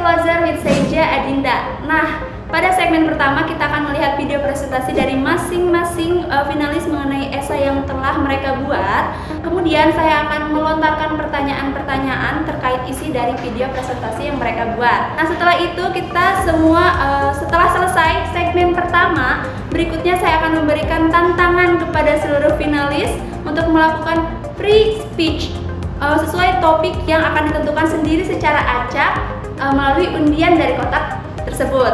Buzzer with Seija Adinda. Nah, pada segmen pertama kita akan melihat video presentasi dari masing-masing finalis mengenai esai yang telah mereka buat. Kemudian saya akan melontarkan pertanyaan-pertanyaan terkait isi dari video presentasi yang mereka buat. Nah, setelah itu kita semua setelah selesai segmen pertama, berikutnya saya akan memberikan tantangan kepada seluruh finalis untuk melakukan free speech sesuai topik yang akan ditentukan sendiri secara acak melalui undian dari kotak tersebut.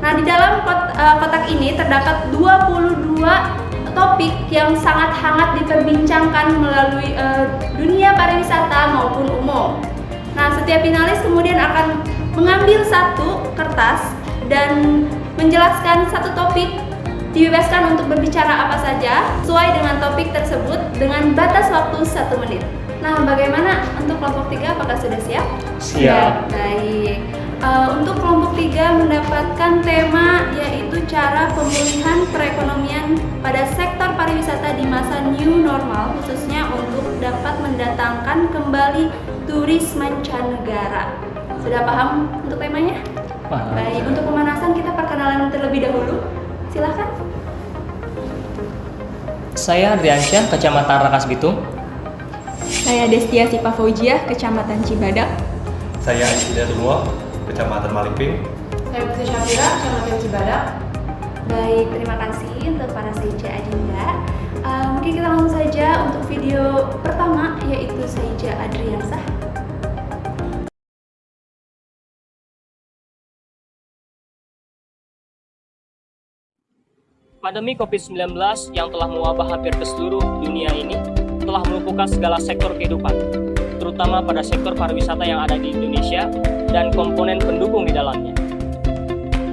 Nah, di dalam kotak ini terdapat 22 topik yang sangat hangat diperbincangkan melalui dunia pariwisata maupun umum. Nah, setiap finalis kemudian akan mengambil satu kertas dan menjelaskan satu topik, dibebaskan untuk berbicara apa saja sesuai dengan topik tersebut dengan batas waktu 1 menit. Nah, bagaimana untuk kelompok 3, apakah sudah siap? Siap. Baik. Untuk kelompok 3 mendapatkan tema yaitu cara pemulihan perekonomian pada sektor pariwisata di masa new normal, khususnya untuk dapat mendatangkan kembali turis mancanegara. Sudah paham untuk temanya? Paham. Baik, untuk pemanasan kita perkenalan terlebih dahulu. Silakan. Saya Adriansyah, Kecamatan Rangkas Bitung. Saya Destia Sipa Faujiah, Kecamatan Cibadak. Saya Aisyah Tunwo, Kecamatan Malingping. Saya Putri Syafira, Kecamatan Cibadak. Baik, terima kasih untuk para Seija Adinda. Mungkin kita langsung saja untuk video pertama yaitu Seija Adriansah. Pandemi COVID-19 yang telah mewabah hampir ke seluruh dunia ini telah melumpuhkan segala sektor kehidupan, terutama pada sektor pariwisata yang ada di Indonesia dan komponen pendukung di dalamnya.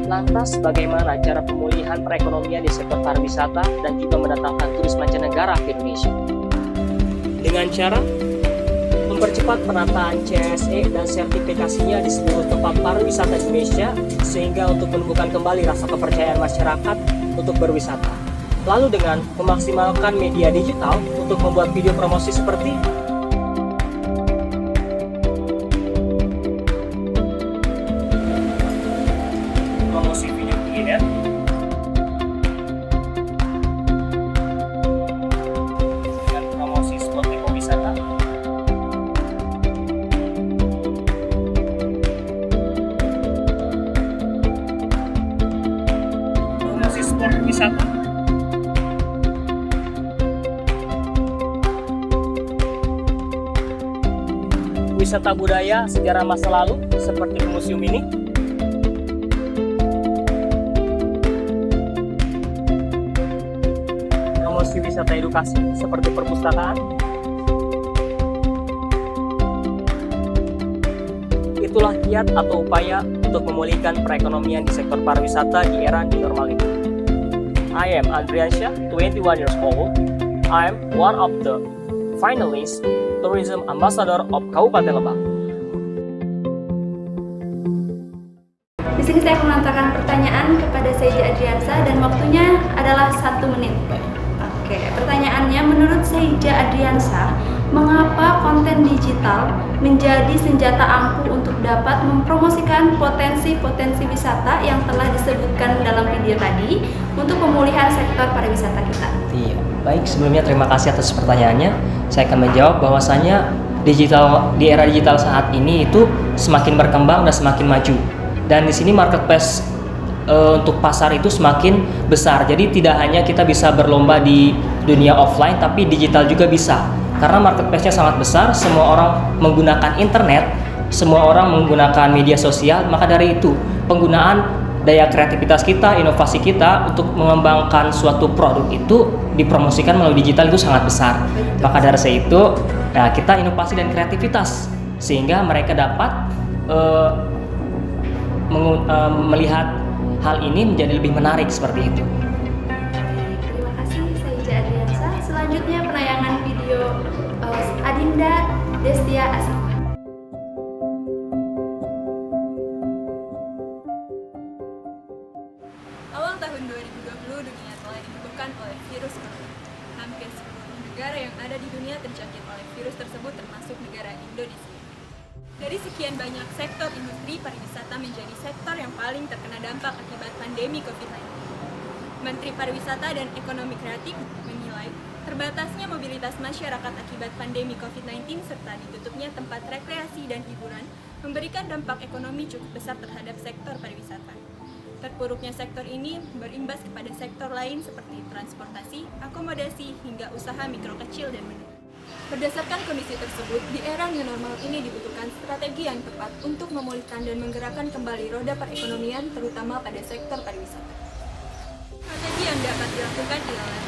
Lantas, bagaimana cara pemulihan perekonomian di sektor pariwisata dan juga mendatangkan turis mancanegara ke Indonesia? Dengan cara mempercepat penataan CSE dan sertifikasinya di seluruh tempat pariwisata di Indonesia, sehingga untuk menumbuhkan kembali rasa kepercayaan masyarakat untuk berwisata. Lalu dengan memaksimalkan media digital untuk membuat video promosi seperti promosi video kuliner, dengan promosi spot ekowisata, promosi spot wisata, wisata budaya sejarah masa lalu seperti museum ini, promosi wisata edukasi seperti perpustakaan. Itulah kiat atau upaya untuk memulihkan perekonomian di sektor pariwisata di era new normal ini. I am Adriansyah, 21 years old. I am one of the finalists Tourism Ambassador of Kabupaten Lebak. Di sini saya akan melontarkan pertanyaan kepada Seija Adriansah dan waktunya adalah 1 menit. Oke, pertanyaannya, menurut Seija Adriansah, mengapa konten digital menjadi senjata ampuh untuk dapat mempromosikan potensi-potensi wisata yang telah disebutkan dalam video tadi untuk pemulihan sektor pariwisata kita? Iya, baik, sebelumnya terima kasih atas pertanyaannya. Saya akan menjawab bahwasanya digital di era digital saat ini itu semakin berkembang dan semakin maju. Dan di sini marketplace untuk pasar itu semakin besar. Jadi tidak hanya kita bisa berlomba di dunia offline, tapi digital juga bisa. Karena marketplace-nya sangat besar, semua orang menggunakan internet, semua orang menggunakan media sosial, maka dari itu penggunaan daya kreativitas kita, inovasi kita untuk mengembangkan suatu produk itu dipromosikan melalui digital itu sangat besar. Maka dari itu, nah, kita inovasi dan kreativitas sehingga mereka dapat melihat hal ini menjadi lebih menarik seperti itu. Terima kasih Seija Adriansah. Selanjutnya penayangan video Adinda Destia Asif. Awal tahun 2020 dunia telah dihebohkan oleh virus corona. Hampir seluruh negara yang ada di dunia terjangkit oleh virus tersebut termasuk negara Indonesia. Dari sekian banyak sektor industri, pariwisata menjadi sektor yang paling terkena dampak akibat pandemi COVID-19. Menteri Pariwisata dan Ekonomi Kreatif menilai terbatasnya mobilitas masyarakat akibat pandemi COVID-19 serta ditutupnya tempat rekreasi dan hiburan memberikan dampak ekonomi cukup besar terhadap sektor pariwisata. Terpuruknya sektor ini berimbas kepada sektor lain seperti transportasi, akomodasi, hingga usaha mikro kecil dan menengah. Berdasarkan kondisi tersebut, di era new normal ini dibutuhkan strategi yang tepat untuk memulihkan dan menggerakkan kembali roda perekonomian terutama pada sektor pariwisata. Strategi yang dapat dilakukan ialah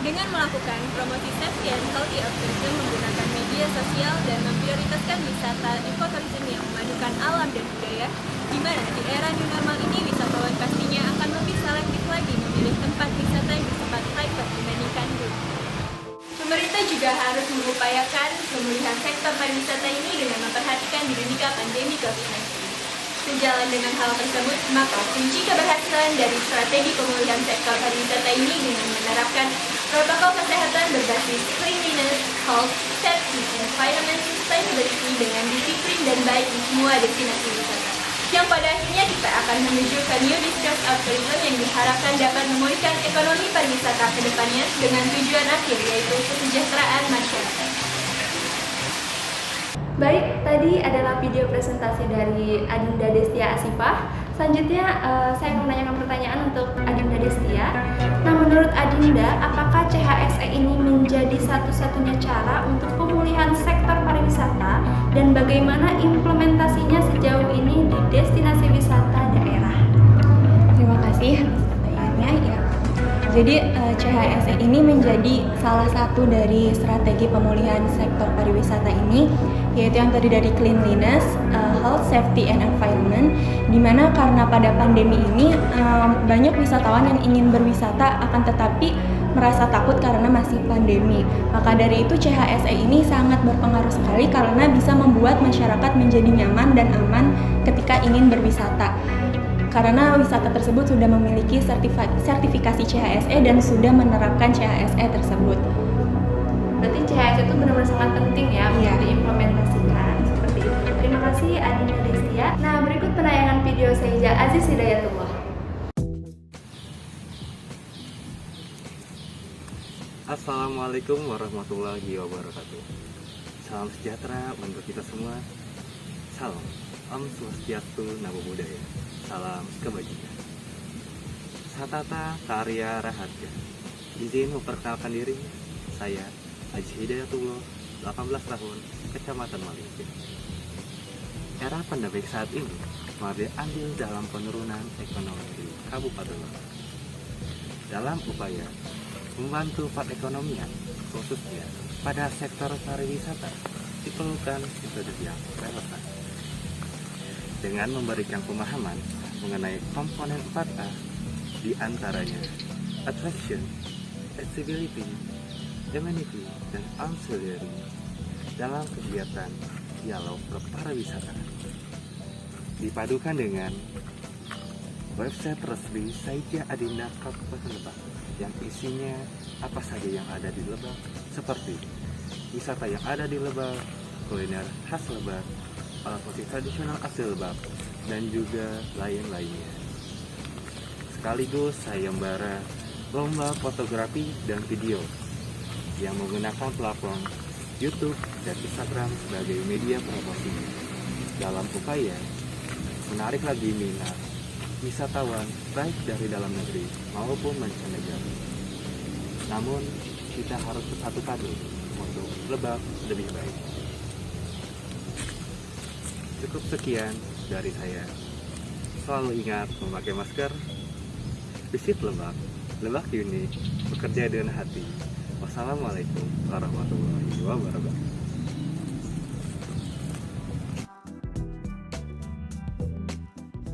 dengan melakukan promosi safety and healthy of tourism menggunakan media sosial dan memprioritaskan wisata ekoturism yang memadukan alam dan budaya, di mana di era new normal ini wisatawan pastinya akan lebih selektif lagi memilih tempat wisata yang bersifat private dibandingkan dulu. Pemerintah juga harus mengupayakan pemulihan sektor pariwisata ini dengan memperhatikan dinamika pandemi COVID-19. Sejalan dengan hal tersebut, maka kunci keberhasilan dari strategi pemulihan sektor pariwisata ini dengan menerapkan protokol kesehatan berbasis cleanliness, health, safety, environment, sustainability dengan disiplin dan baik di semua destinasi wisata. Yang pada akhirnya kita akan menuju ke new discourse of tourism yang diharapkan dapat memulihkan ekonomi pariwisata ke depannya dengan tujuan akhir yaitu kesejahteraan masyarakat. Baik, tadi adalah video presentasi dari Adinda Destia Asifah. Selanjutnya saya mau menanyakan pertanyaan untuk Adinda Destia. Nah, menurut Adinda, apakah CHSE ini menjadi satu-satunya cara untuk pemulihan sektor pariwisata dan bagaimana implementasinya sejauh ini di destinasi wisata daerah? Terima kasih atas pertanyaannya. Ya. Jadi CHSE ini menjadi salah satu dari strategi pemulihan sektor pariwisata ini, yaitu yang tadi dari cleanliness, health, safety, and environment, di mana karena pada pandemi ini banyak wisatawan yang ingin berwisata akan tetapi merasa takut karena masih pandemi. Maka dari itu CHSE ini sangat berpengaruh sekali karena bisa membuat masyarakat menjadi nyaman dan aman ketika ingin berwisata. Karena wisata tersebut sudah memiliki sertifikasi CHSE dan sudah menerapkan CHSE tersebut. Berarti CHSE itu benar-benar sangat penting ya untuk diimplementasikan seperti itu. Terima kasih Adinda Destia. Nah, berikut penayangan video Saiza Aziz Hidayatullah. Assalamualaikum warahmatullahi wabarakatuh. Salam sejahtera untuk kita semua. Salam Om Swastiastu, Namo Buddhaya. Salam kebajikan. Satata Karya Raharja. Izin memperkenalkan diri. Saya Aziz Hidayatullah, 18 tahun, Kecamatan Malingping. Era pandemik saat ini mari andil dalam penurunan ekonomi di Kabupaten Lebak. Dalam upaya membantu perekonomian, khususnya pada sektor pariwisata, diperlukan metode yang relevan. Dengan memberikan pemahaman mengenai komponen 4A, di antaranya attraction, accessibility, amenity, dan ancillary dalam kegiatan dialog pariwisata. Dipadukan dengan website resmi Saiza Adinda Kabupaten Lebak yang isinya apa saja yang ada di Lebak, seperti wisata yang ada di Lebak, kuliner khas Lebak, alat musik tradisional asli Lebak, dan juga lain-lainnya. Sekaligus sayembara lomba fotografi dan video yang menggunakan platform YouTube dan Instagram sebagai media promosi dalam upaya menarik lagi minat wisatawan baik dari dalam negeri maupun mancanegara. Namun kita harus bersatu padu untuk Lebak lebih baik. Cukup sekian dari saya. Selalu ingat memakai masker. Visit Lebak, Lebak unik, bekerja dengan hati. Wassalamualaikum warahmatullahi wabarakatuh.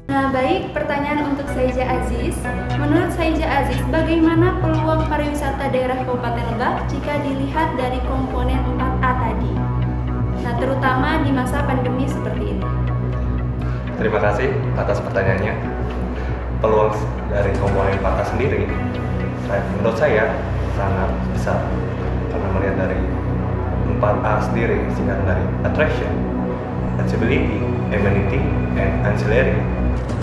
Nah, baik, pertanyaan untuk Saiza Aziz. Menurut Saiza Aziz, bagaimana peluang pariwisata daerah Kabupaten Lebak jika dilihat dari komponen 4A tadi? Nah, terutama di masa pandemi seperti ini. Terima kasih atas pertanyaannya. Peluang dari komponen 4A sendiri, menurut saya sangat besar. Karena melihat dari 4A sendiri, singkatan dari attraction, accessibility, amenity, and ancillary,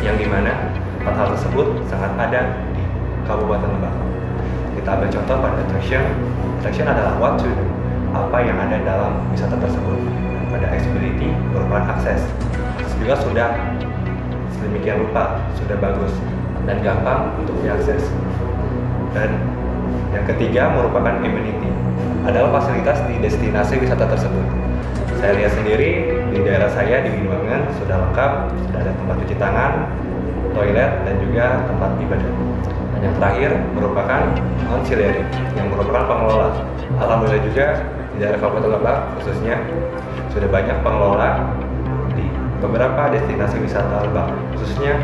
yang dimana 4 hal tersebut sangat ada di Kabupaten Lebak. Kita ambil contoh pada attraction adalah what to do, apa yang ada dalam wisata tersebut. Dan pada accessibility merupakan akses juga sudah sedemikian rupa, sudah bagus dan gampang untuk diakses. Dan yang ketiga merupakan amenity, adalah fasilitas di destinasi wisata tersebut. Saya lihat sendiri di daerah saya di Binuangan sudah lengkap, sudah ada tempat cuci tangan, toilet, dan juga tempat ibadah. Dan yang terakhir merupakan ancillary, yang merupakan pengelola. Alhamdulillah juga di daerah Kabupaten Lebak khususnya sudah banyak pengelola di beberapa destinasi wisata Lebak, khususnya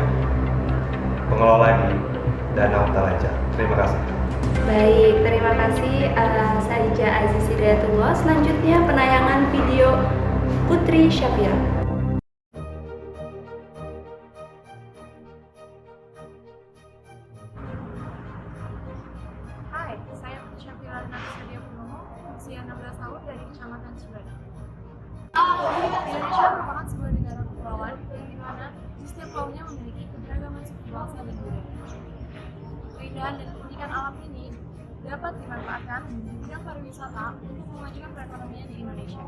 pengelola di Danau Talaja. Terima kasih. Baik, terima kasih Saija Aziz Hidayatullah. Selanjutnya penayangan video Putri Syafira. Hai, saya Putri Syafira Nadia Purnomo, usia 16 tahun dari Kecamatan Cibadak. Indonesia merupakan sebuah negara kepulauan yang dimana di setiap pulau-nya memiliki keberagaman suku bangsa dan budaya. Keindahan dan keunikan alam ini dapat dimanfaatkan di bidang pariwisata untuk memajukan perekonomian di Indonesia.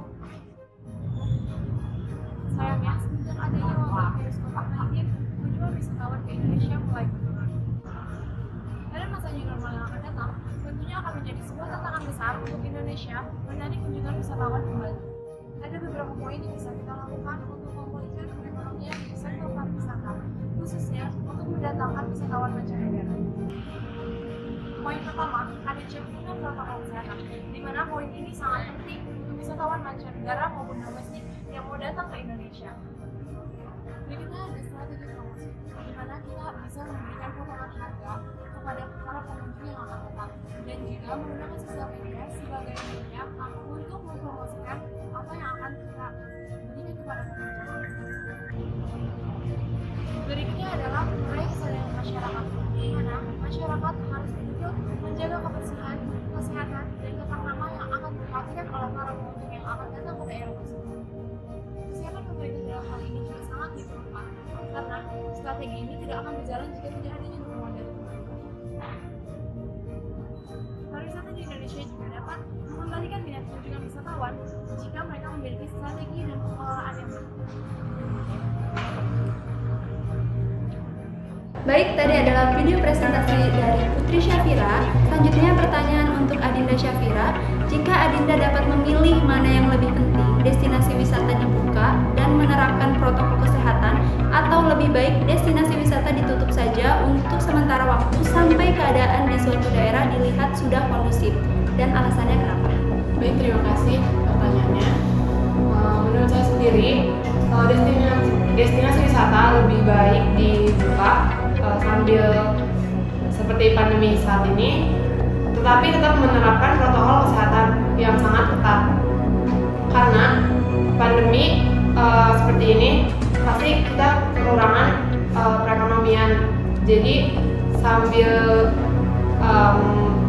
Sayangnya, semenjak adanya wabah virus COVID-19, kunjungan wisatawan ke Indonesia mulai berkurang. Pada masa new normal yang akan datang, tentunya akan menjadi sebuah tantangan besar untuk Indonesia menarik kunjungan wisatawan kembali. Ada beberapa poin yang bisa kita lakukan untuk memulihkan perekonomian di sektor pariwisata, khususnya untuk mendatangkan wisatawan mancanegara. Poin pertama, ada jaminan protokol kesehatan, di mana poin ini sangat penting untuk wisatawan mancanegara maupun domestik yang mau datang ke Indonesia. Berikutnya ada strategi promosi, di mana kita bisa memberikan potongan harga kepada para pengunjung yang akan datang, dan juga menggunakan sosial media sebagai media untuk mempromosikan apa yang akan kita berikan kepada pengunjung. Berikutnya adalah meraih kesadaran masyarakat, di mana masyarakat harus betul menjaga kebersihan, kesehatan, dan tata krama yang akan diperhatikan oleh para pengunjung yang akan datang ke daerah tersebut. Kesiapan pemerintah dalam hal ini juga sangat diperlukan, karena strategi ini tidak akan berjalan jika tidak adanya dukungan dari pemerintah. Pariwisata di Indonesia juga dapat mengembalikan minat kunjungan wisatawan jika mereka memiliki strategi dan pengelolaan yang baik. Baik, tadi adalah video presentasi dari Putri Syafira. Selanjutnya pertanyaan untuk Adinda Syafira. Jika Adinda dapat memilih mana yang lebih penting, destinasi wisata dibuka dan menerapkan protokol kesehatan, atau lebih baik destinasi wisata ditutup saja untuk sementara waktu sampai keadaan di suatu daerah dilihat sudah kondusif, dan alasannya kenapa? Baik, terima kasih pertanyaannya. Menurut saya sendiri, destinasi wisata lebih baik dibuka sambil seperti pandemi saat ini, tetapi tetap menerapkan protokol kesehatan yang sangat ketat. Karena pandemi seperti ini pasti kita kekurangan perekonomian. Jadi sambil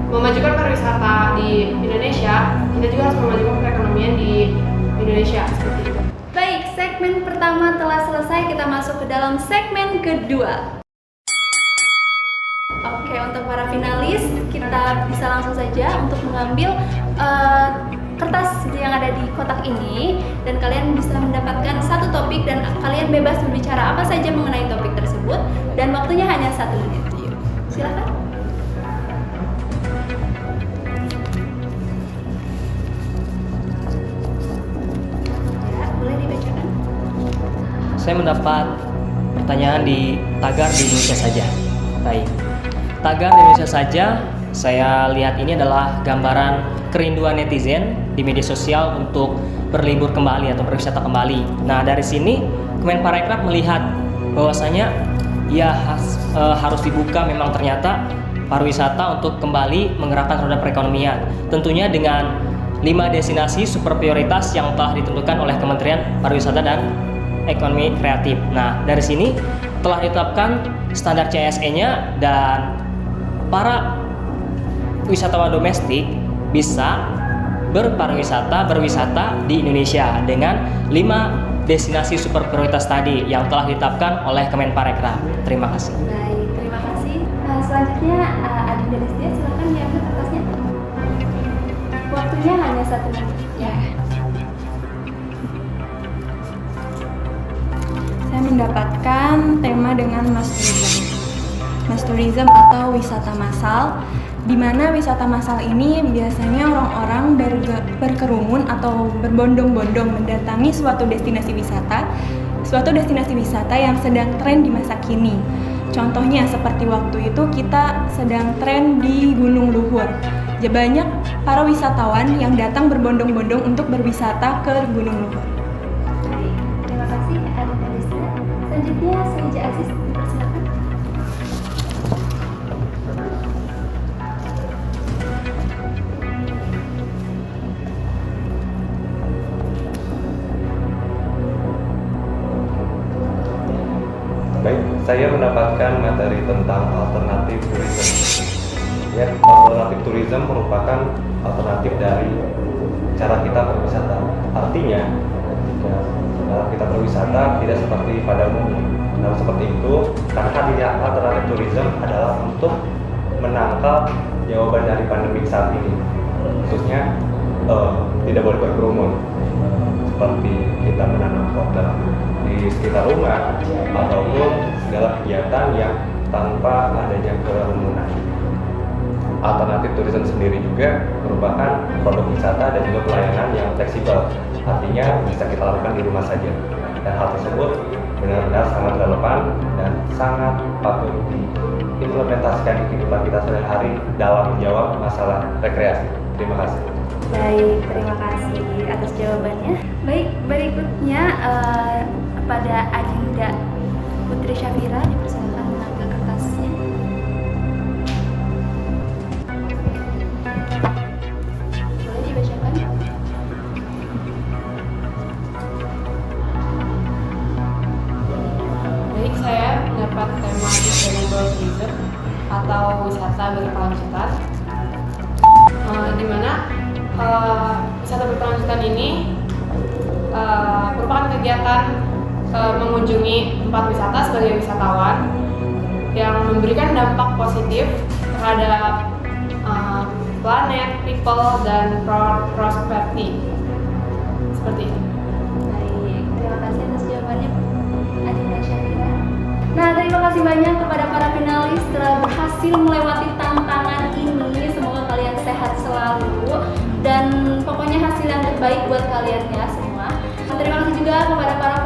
memajukan pariwisata di Indonesia, kita juga harus memajukan perekonomian di Indonesia seperti itu. Baik, segmen pertama telah selesai, kita masuk ke dalam segmen kedua. Oke, untuk para finalis, kita bisa langsung saja untuk mengambil kertas yang ada di kotak ini, dan kalian bisa mendapatkan satu topik dan kalian bebas berbicara apa saja mengenai topik tersebut, dan waktunya hanya 1 menit. Silakan. Ya, boleh dibacakan. Saya mendapat pertanyaan di tagar di Indonesia saja. Baik. Tagar di Indonesia saja, saya lihat ini adalah gambaran kerinduan netizen di media sosial untuk berlibur kembali atau berwisata kembali. Nah, dari sini Kemenparekraf melihat bahwasanya ya harus dibuka memang ternyata pariwisata untuk kembali menggerakkan roda perekonomian. Tentunya dengan 5 destinasi super prioritas yang telah ditentukan oleh Kementerian Pariwisata dan Ekonomi Kreatif. Nah, dari sini telah ditetapkan standar CSE-nya dan para wisatawan domestik bisa berwisata di Indonesia dengan 5 destinasi super prioritas tadi yang telah ditetapkan oleh Kemenparekraf. Terima kasih. Baik, terima kasih. Selanjutnya Adinda Destia, silakan diambil kertasnya. Waktunya hanya 1 menit. Ya. Saya mendapatkan tema dengan mass tourism. Mass tourism atau wisata massal, di mana wisata massal ini biasanya orang-orang berkerumun atau berbondong-bondong mendatangi suatu destinasi wisata yang sedang tren di masa kini. Contohnya seperti waktu itu kita sedang tren di Gunung Luhur. Banyak para wisatawan yang datang berbondong-bondong untuk berwisata ke Gunung Luhur. Baik, terima kasih Adinda Destia. Selanjutnya Saija Aziz, dipersilakan. Baik, saya mendapatkan materi tentang alternatif tourism. Ya, alternatif tourism merupakan alternatif dari cara kita berwisata. Artinya, ketika kita berwisata tidak seperti pada umumnya. Nah, seperti itu, karena hadirnya alternatif tourism adalah untuk menangkal jawaban dari pandemi saat ini. Khususnya tidak boleh berkerumun, seperti kita menanam hotel di sekitar rumah ataupun segala kegiatan yang tanpa adanya kerumunan. Alternatif tourism sendiri juga merupakan produk wisata dan juga pelayanan yang fleksibel, artinya bisa kita lakukan di rumah saja. Dan hal tersebut benar-benar sangat relevan dan sangat patut diimplementasikan di kehidupan kita sehari-hari dalam menjawab masalah rekreasi. Terima kasih. Baik, terima kasih atas jawabannya. Baik, berikutnya pada Adinda Putri Syafira, dipersilakan mengambil kertasnya. Boleh dibacakan? Baik, saya mendapat tema Sustainable Tourism atau wisata berkelanjutan, di mana wisata berkelanjutan ini merupakan kegiatan mengunjungi tempat wisata sebagai wisatawan yang memberikan dampak positif terhadap planet, people, dan prosperity. Seperti itu. Baik, terima kasih atas jawabannya Adinda Syafira. Nah, terima kasih banyak kepada para finalis telah berhasil melewati tantangan ini. Semoga kalian sehat selalu dan pokoknya hasil yang terbaik buat kalian ya semua. Terima kasih juga kepada para